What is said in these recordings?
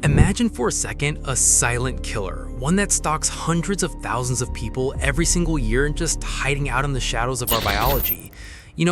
Imagine for a second a silent killer, one that stalks hundreds of thousands of people every single year and just hiding out in the shadows of our biology.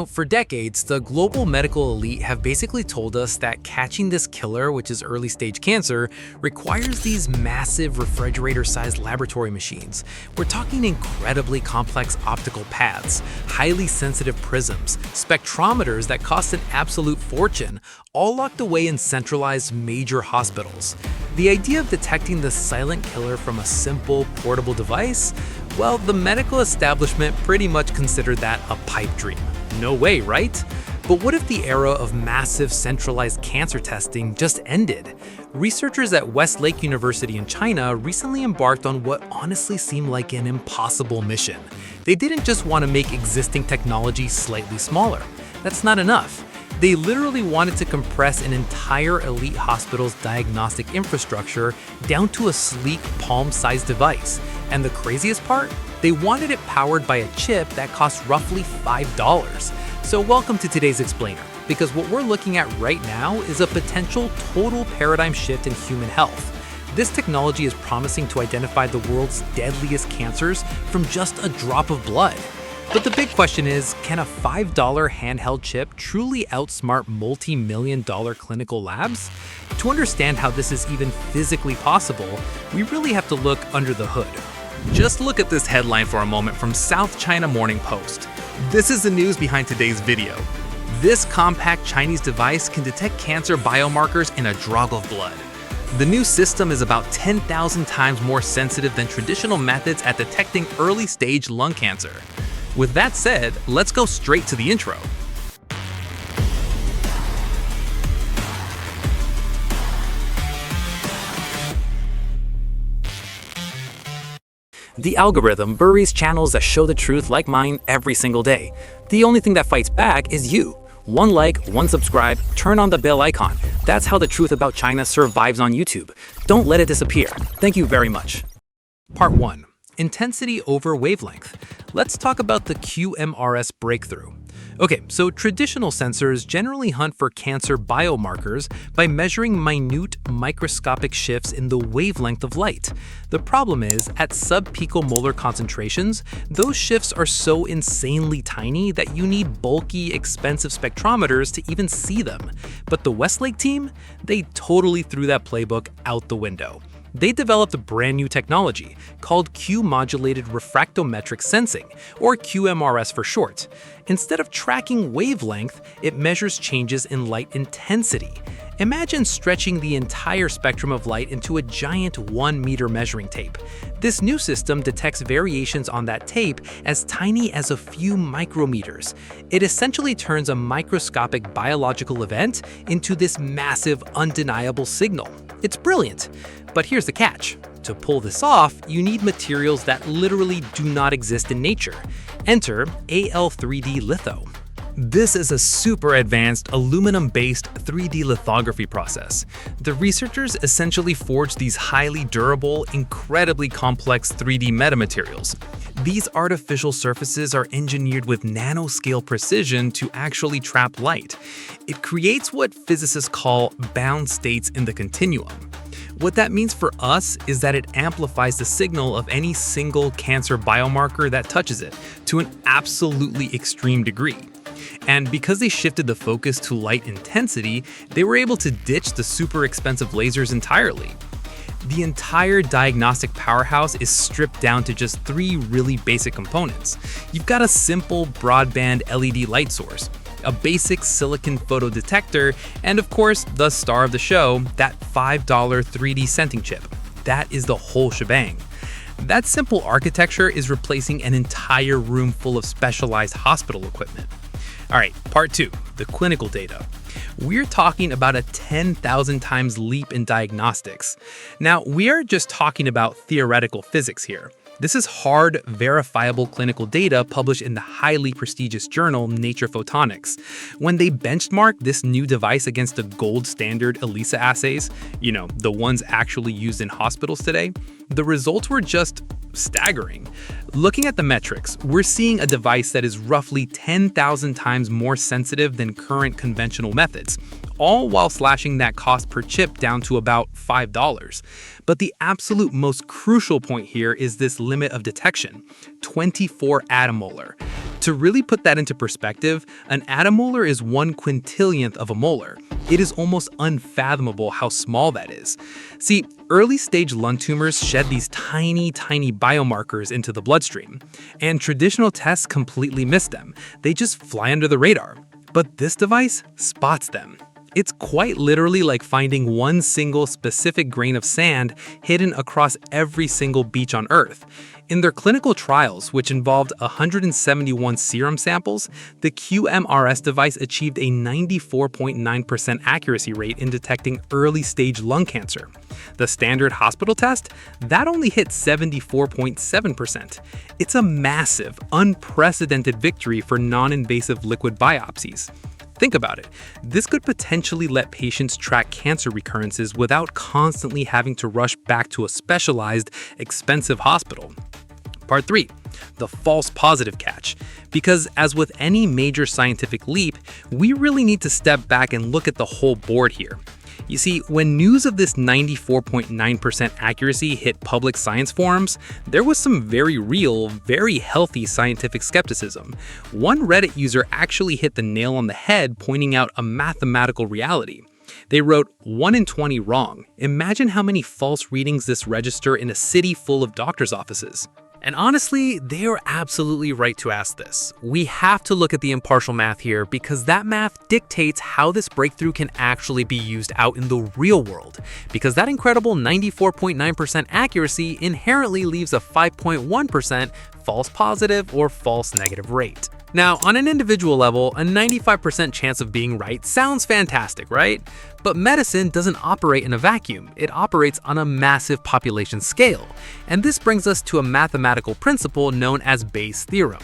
For decades, the global medical elite have basically told us that catching this killer, which is early-stage cancer, requires these massive refrigerator-sized laboratory machines. We're talking incredibly complex optical paths, highly sensitive prisms, spectrometers that cost an absolute fortune, all locked away in centralized major hospitals. The idea of detecting the silent killer from a simple, portable device? Well, the medical establishment pretty much considered that a pipe dream. No way, right? But what if the era of massive centralized cancer testing just ended? Researchers at Westlake University in China recently embarked on what honestly seemed like an impossible mission. They didn't just want to make existing technology slightly smaller. That's not enough. They literally wanted to compress an entire elite hospital's diagnostic infrastructure down to a sleek palm-sized device. And the craziest part? They wanted it powered by a chip that cost roughly $5. So welcome to today's explainer, because what we're looking at right now is a potential total paradigm shift in human health. This technology is promising to identify the world's deadliest cancers from just a drop of blood. But the big question is, can a $5 handheld chip truly outsmart multi-million-dollar clinical labs? To understand how this is even physically possible, we really have to look under the hood. Just look at this headline for a moment from South China Morning Post. This is the news behind today's video. This compact Chinese device can detect cancer biomarkers in a drop of blood. The new system is about 10,000 times more sensitive than traditional methods at detecting early-stage lung cancer. With that said, let's go straight to the intro. The algorithm buries channels that show the truth like mine every single day. The only thing that fights back is you. One like, one subscribe, turn on the bell icon. That's how the truth about China survives on YouTube. Don't let it disappear. Thank you very much. Part 1. Intensity over wavelength. Let's talk about the QMRS breakthrough. Okay, so traditional sensors generally hunt for cancer biomarkers by measuring minute microscopic shifts in the wavelength of light. The problem is, at sub-picomolar concentrations, those shifts are so insanely tiny that you need bulky, expensive spectrometers to even see them. But the Westlake team? They totally threw that playbook out the window. They developed a brand new technology called Q-modulated refractometric sensing, or QMRS for short. Instead of tracking wavelength, it measures changes in light intensity. Imagine stretching the entire spectrum of light into a giant 1-meter measuring tape. This new system detects variations on that tape as tiny as a few micrometers. It essentially turns a microscopic biological event into this massive, undeniable signal. It's brilliant. But here's the catch. To pull this off, you need materials that literally do not exist in nature. Enter AL3D litho. This is a super advanced aluminum-based 3D lithography process. The researchers essentially forged these highly durable, incredibly complex 3D metamaterials. These artificial surfaces are engineered with nanoscale precision to actually trap light. It creates what physicists call bound states in the continuum. What that means for us is that it amplifies the signal of any single cancer biomarker that touches it to an absolutely extreme degree. And because they shifted the focus to light intensity, they were able to ditch the super expensive lasers entirely. The entire diagnostic powerhouse is stripped down to just 3 really basic components. You've got a simple broadband LED light source, a basic silicon photodetector, and of course, the star of the show, that $5 3D sensing chip. That is the whole shebang. That simple architecture is replacing an entire room full of specialized hospital equipment. All right, part 2, the clinical data. We're talking about a 10,000 times leap in diagnostics. Now, we are just talking about theoretical physics here. This is hard, verifiable clinical data published in the highly prestigious journal Nature Photonics. When they benchmarked this new device against the gold standard ELISA assays, the ones actually used in hospitals today, the results were just staggering. Looking at the metrics, we're seeing a device that is roughly 10,000 times more sensitive than current conventional methods, all while slashing that cost per chip down to about $5. But the absolute most crucial point here is this limit of detection, 24 attomolar. To really put that into perspective, an attomolar is 1/quintillionth of a molar. It is almost unfathomable how small that is. See, early-stage lung tumors shed these tiny biomarkers into the bloodstream, and traditional tests completely miss them. They just fly under the radar. But this device spots them. It's quite literally like finding one single specific grain of sand hidden across every single beach on Earth. In their clinical trials, which involved 171 serum samples, the QMRS device achieved a 94.9% accuracy rate in detecting early-stage lung cancer. The standard hospital test, that only hit 74.7%. It's a massive, unprecedented victory for non-invasive liquid biopsies. Think about it. This could potentially let patients track cancer recurrences without constantly having to rush back to a specialized, expensive hospital. Part 3. The false positive catch. Because as with any major scientific leap, we really need to step back and look at the whole board here. You see, when news of this 94.9% accuracy hit public science forums, there was some very real, very healthy scientific skepticism. One Reddit user actually hit the nail on the head, pointing out a mathematical reality. They wrote, 1 in 20 wrong. Imagine how many false readings this register in a city full of doctor's offices. And honestly, they are absolutely right to ask this. We have to look at the impartial math here because that math dictates how this breakthrough can actually be used out in the real world. Because that incredible 94.9% accuracy inherently leaves a 5.1% false positive or false negative rate. Now, on an individual level, a 95% chance of being right sounds fantastic, right? But medicine doesn't operate in a vacuum. It operates on a massive population scale. And this brings us to a mathematical principle known as Bayes' theorem.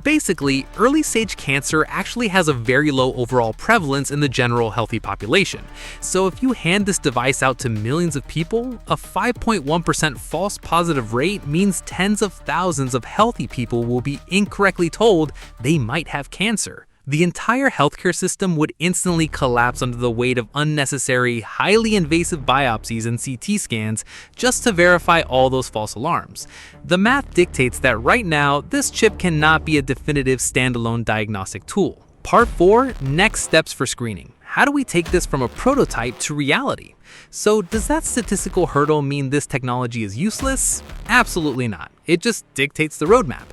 Basically, early-stage cancer actually has a very low overall prevalence in the general healthy population. So if you hand this device out to millions of people, a 5.1% false positive rate means tens of thousands of healthy people will be incorrectly told they might have cancer. The entire healthcare system would instantly collapse under the weight of unnecessary, highly invasive biopsies and CT scans just to verify all those false alarms. The math dictates that right now, this chip cannot be a definitive standalone diagnostic tool. Part 4, next steps for screening. How do we take this from a prototype to reality? So does that statistical hurdle mean this technology is useless? Absolutely not. It just dictates the roadmap.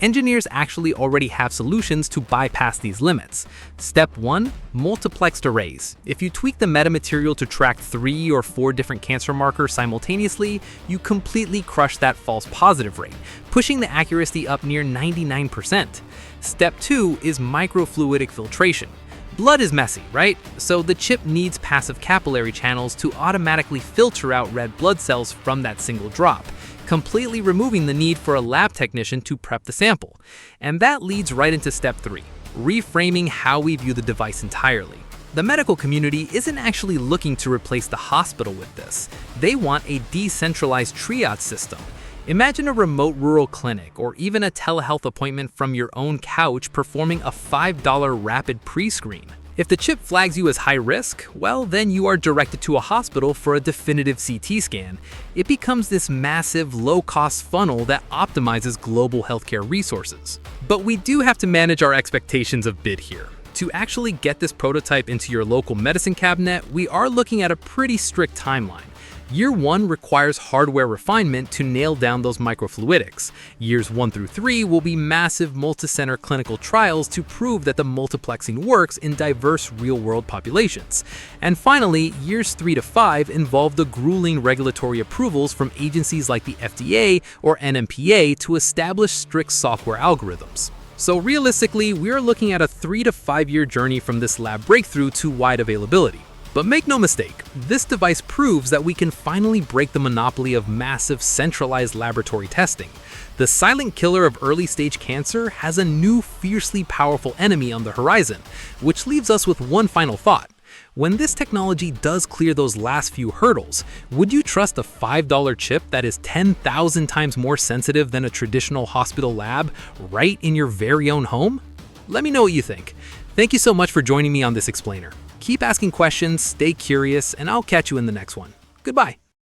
Engineers actually already have solutions to bypass these limits. Step 1, multiplexed arrays. If you tweak the metamaterial to track 3 or 4 different cancer markers simultaneously, you completely crush that false positive rate, pushing the accuracy up near 99%. Step 2 is microfluidic filtration. Blood is messy, right? So the chip needs passive capillary channels to automatically filter out red blood cells from that single drop, completely removing the need for a lab technician to prep the sample. And that leads right into step 3, reframing how we view the device entirely. The medical community isn't actually looking to replace the hospital with this. They want a decentralized triage system. Imagine a remote rural clinic or even a telehealth appointment from your own couch performing a $5 rapid pre-screen. If the chip flags you as high risk, well, then you are directed to a hospital for a definitive CT scan. It becomes this massive, low-cost funnel that optimizes global healthcare resources. But we do have to manage our expectations a bit here. To actually get this prototype into your local medicine cabinet, we are looking at a pretty strict timeline. Year 1 requires hardware refinement to nail down those microfluidics. Years 1 through 3 will be massive multicenter clinical trials to prove that the multiplexing works in diverse real-world populations. And finally, years 3 to 5 involve the grueling regulatory approvals from agencies like the FDA or NMPA to establish strict software algorithms. So realistically, we are looking at a 3 to 5 year journey from this lab breakthrough to wide availability. But make no mistake, this device proves that we can finally break the monopoly of massive centralized laboratory testing. The silent killer of early-stage cancer has a new fiercely powerful enemy on the horizon, which leaves us with one final thought. When this technology does clear those last few hurdles, would you trust a $5 chip that is 10,000 times more sensitive than a traditional hospital lab right in your very own home? Let me know what you think. Thank you so much for joining me on this explainer. Keep asking questions, stay curious, and I'll catch you in the next one. Goodbye.